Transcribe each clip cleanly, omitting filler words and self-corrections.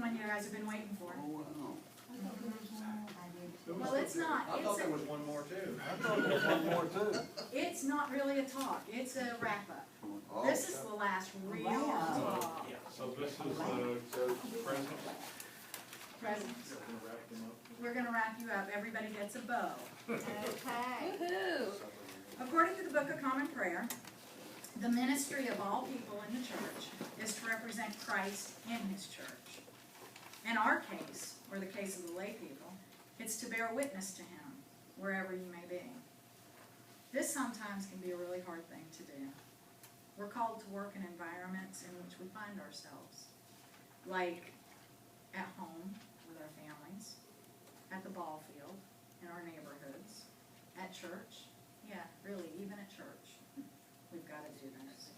one you guys have been waiting for. Oh, wow. Well, it's not. I thought there was one more too. I thought there was one more too. It's not really a talk. It's a wrap-up. Oh, This is the last real talk. So this is church president? Presents. We're going to wrap you up. Everybody gets a bow. Okay. Woohoo! According to the Book of Common Prayer, the ministry of all people in the church is to represent Christ in his church. In our case, or the case of the lay people, it's to bear witness to him wherever you may be. This sometimes can be a really hard thing to do. We're called to work in environments in which we find ourselves, like at home with our families, at the ball field, in our neighborhoods, at church. Yeah, really, even at church. We've got to do this.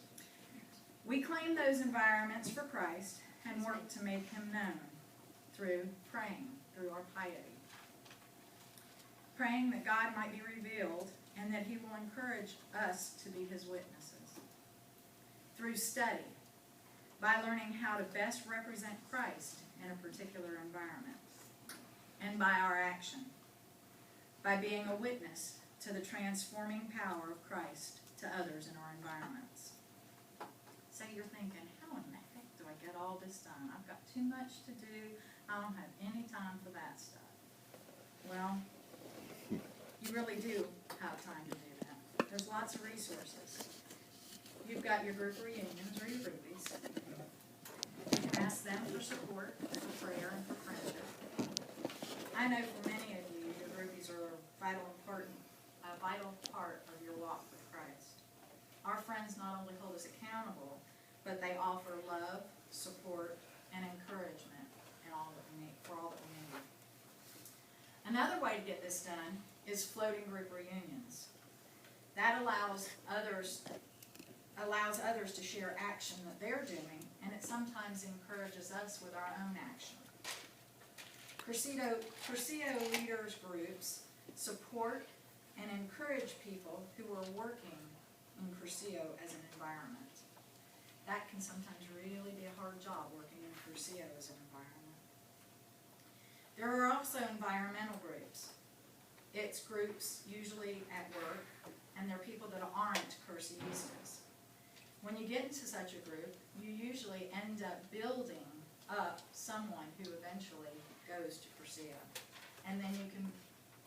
We claim those environments for Christ and work to make him known through praying, through our piety. Praying that God might be revealed and that he will encourage us to be his witnesses. Through study, by learning how to best represent Christ in a particular environment. And by our action, by being a witness to the transforming power of Christ to others in our environments. So you're thinking, how in the heck do I get all this done? I've got too much to do. I don't have any time for that stuff. Well, you really do have time to do that. There's lots of resources. You've got your group reunions or your groupies. You can ask them for support, for prayer, and for friendship. I know for many of you, your groupies are a vital part of your walk with Christ. Our friends not only hold us accountable, but they offer love, support, and encouragement in all that we need, for all that we need. Another way to get this done is floating group reunions. That allows others to share action that they're doing, and it sometimes encourages us with our own action. Cursillo leaders groups support and encourage people who are working in Cursillo as an environment. That can sometimes really be a hard job, working in Cursillo as an environment. There are also environmental groups. It's groups usually at work, and they're people that aren't Cursillistas. When you get into such a group, you usually end up building up someone who eventually goes to Cursillo. And then you can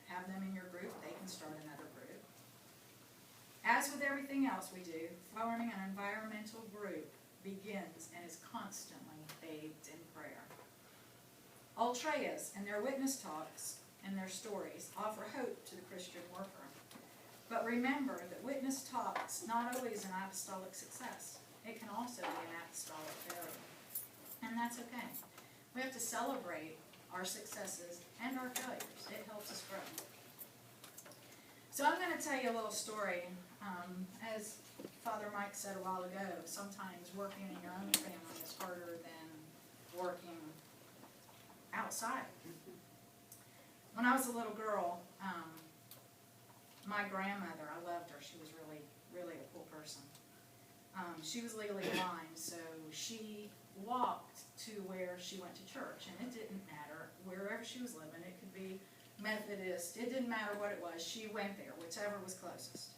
have them in your group, they can start another group. As with everything else we do, forming an environmental group begins and is constantly bathed in prayer. Ultras and their witness talks and their stories offer hope to the Christian worker. But remember that witness talks not always an apostolic success. It can also be an apostolic failure. And that's okay. We have to celebrate our successes and our failures. It helps us grow. So I'm going to tell you a little story. As Father Mike said a while ago, sometimes working in your own family is harder than working outside. When I was a little girl, my grandmother, I loved her. She was really, really a cool person. She was legally blind, so she walked to where she went to church, and it didn't matter wherever she was living. It could be Methodist. It didn't matter what it was. She went there, whichever was closest.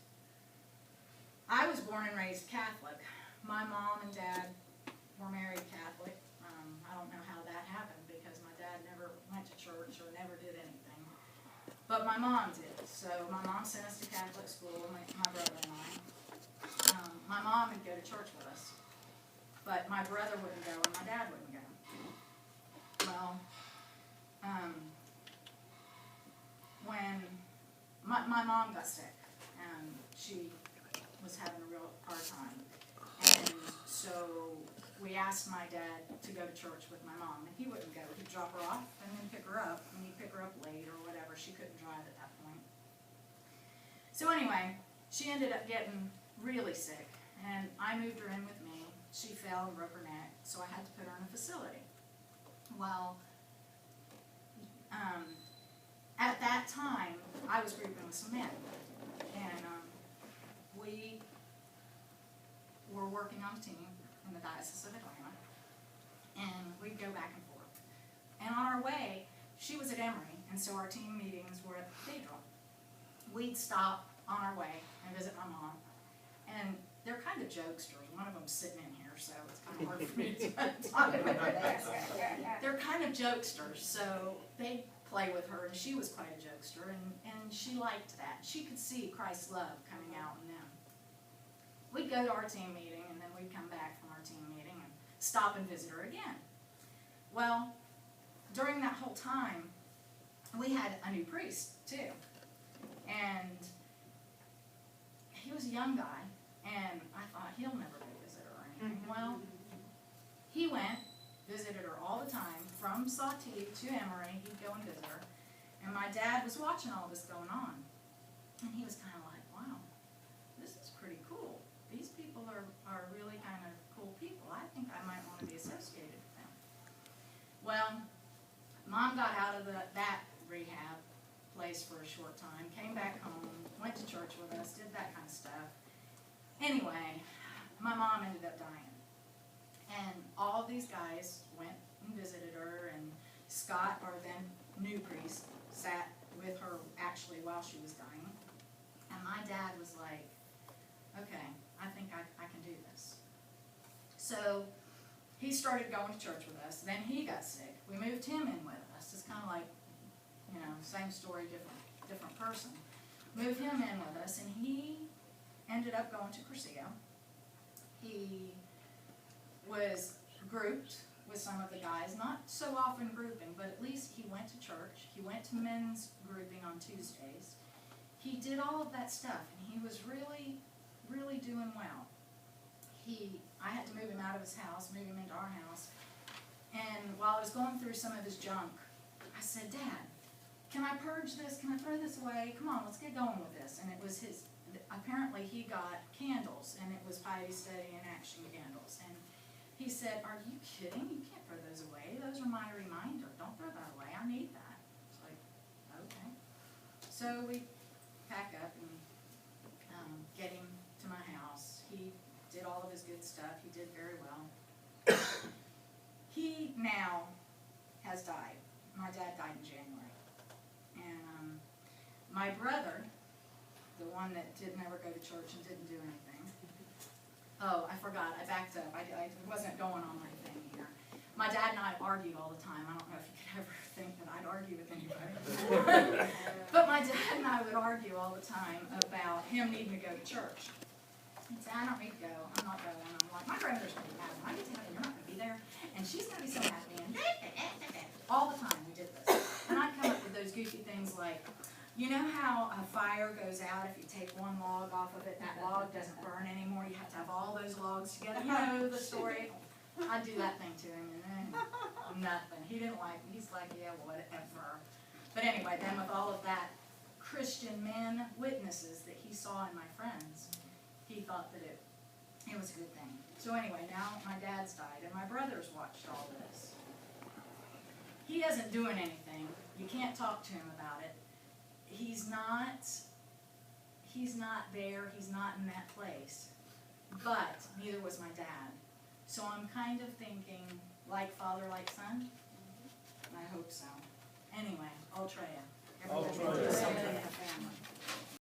I was born and raised Catholic. My mom and dad were married Catholic. I don't know how that happened because my dad never went to church or never did anything. But my mom did. So my mom sent us to Catholic school, my brother and I. My mom would go to church with us. But my brother wouldn't go and my dad wouldn't go. Well, when my mom got sick and she was having a real hard time. And so we asked my dad to go to church with my mom, and he wouldn't go. He'd drop her off and then pick her up, and he'd pick her up late or whatever. She couldn't drive at that point. So anyway, she ended up getting really sick, and I moved her in with me. She fell and broke her neck, so I had to put her in a facility. Well, at that time, I was grouping with some men, and we were working on a team in the Diocese of Atlanta, and we'd go back and forth. way, she was at Emory, and so our team meetings were at the cathedral. We'd stop on our way and visit my mom, and they're kind of jokesters. One of them's sitting in here, so it's kind of hard for me to talk about it. They're kind of jokesters, so they play with her, and she was quite a jokester, and she liked that. She could see Christ's love coming out in them. We'd go to our team meeting, and then we'd come back from our team meeting and stop and visit her again. Well, during that whole time, we had a new priest, too. And he was a young guy, and I thought, he'll never go visit her or anything. Well, he went, visited her all the time, from Sawtee to Emory. He'd go and visit her. And my dad was watching all this going on. And he was kind of like, wow, this is pretty cool. These people are really kind of cool people. I think I might want to be associated with them. Well, Mom got out of that rehab place for a short time, came back home, went to church with us, did that kind of stuff. Anyway, my mom ended up dying. And all of these guys went and visited her, and Scott, our then new priest, sat with her actually while she was dying. And my dad was like, okay, I think I can do this. So he started going to church with us. Then he got sick. We moved him in with us. It's kind of like, you know, same story, different person. Moved him in with us, and he ended up going to Cursillo. He was grouped with some of the guys, not so often grouping, but at least he went to church. He went to men's grouping on Tuesdays. He did all of that stuff, and he was really, really doing well. I had to move him out of his house, move him into our house, and while I was going through some of his junk, I said, Dad, can I purge this? Can I throw this away? Come on, let's get going with this. And it was apparently he got candles, and it was Piety Study and Action candles. And he said, are you kidding? You can't throw those away. Those are my reminder. Don't throw that away. I need that. It's like, okay. So we pack up and get him to my house. He did all of his good stuff. He did very well. He now has died. My dad died in January. And my brother, the one that didn't ever go to church and didn't do anything. Oh, I forgot. I backed up. I wasn't going on my thing here. My dad and I argued all the time. I don't know if you could ever think that I'd argue with anybody. But my dad and I would argue all the time about him needing to go to church. He'd say, I don't need to go. I'm not going. I'm like, my grandmother's going to be happy. I get to heaven, you're not going to be there. And she's going to be so happy. And all the time we did this. And I'd come up with those goofy things like, you know how a fire goes out if you take one log off of it, that log doesn't burn anymore, you have to have all those logs together. You know the story. I'd do that thing to him, and then nothing. He didn't like it. He's like, yeah, whatever. But anyway, then with all of that Christian men witnesses that he saw in my friends, he thought that it was a good thing. So anyway, now my dad's died, and my brother's watched all this. He isn't doing anything. You can't talk to him about it. He's not there, he's not in that place. But neither was my dad. So I'm kind of thinking, like father, like son? I hope so. Anyway, I'll try it. Everybody do something in the family.